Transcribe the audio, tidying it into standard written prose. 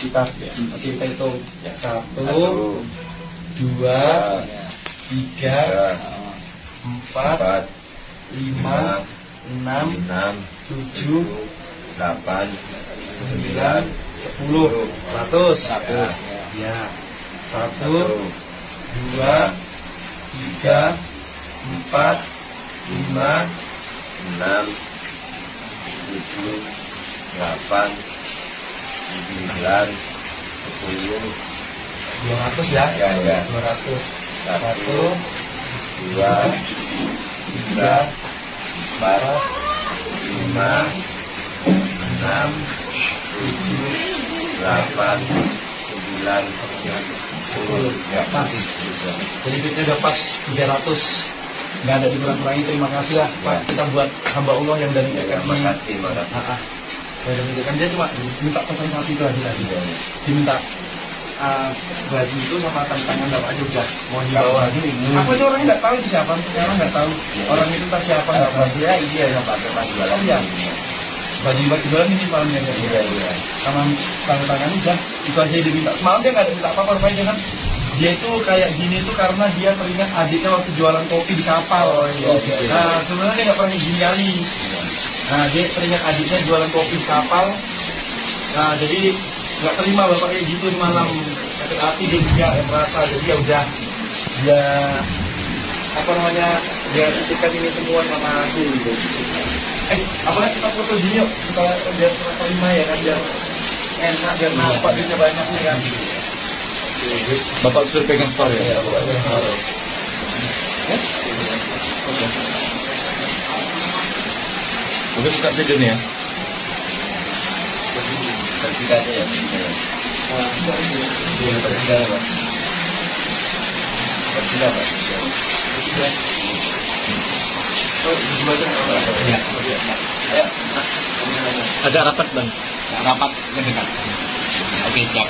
kita. Oke, kita hitung. Ya. 1, 1, 2, 3, 4, 5, 6, 7, 8, 9, 10, 100. Ya. 1, 2, 3, 4, 5, 6, 7, 8, 9, 10, 200 ya? Ya. 200. 1, 2, 3, 4, 5, 6, 7, 8, 9, 10. Ya, Pas. Jadi duitnya udah pas 300. Nggak ada dikurang-kurangi. Terima kasih lah Pak. Kita buat hamba Allah yang dari Terima kasih, makasih. kan dia cuma minta pesan satu itu aja tadi. Diminta baju itu sama tangan bapak aja udah mau dibawa. Aku aja orangnya nggak tahu itu siapa. Sekarang nggak tahu orang itu entah siapa nggak tahu. Ya, iya yang pakai pas jualan. Iya. Baju jualan ini malamnya kan. Iya. Sama tangan udah itu aja dia minta. Semalam dia nggak ada minta apa-apa rupanya kan. Dia itu kayak gini tuh karena dia teringat adiknya waktu jualan kopi di kapal. Iya. Nah sebenarnya dia nggak pernah gini kali. Nah dia teringat adiknya jualan kopi di kapal. Nah jadi nggak terima bapak kayak gitu malam. Sakit hati dia juga yang merasa. Jadi ya udah dia apa namanya dia titipkan ini semua sama aku gitu. Apalagi kita foto gini yuk, kita biar terima ya kan, biar enak, biar nampak duitnya banyak nih kan. Bapak suruh pegang store ya? Oke, buka video nih ya. Sertifikatnya ya. Sertifikat apa? Sertifikat apa? Ada rapat bang. Rapat mendekat. Oke, siap.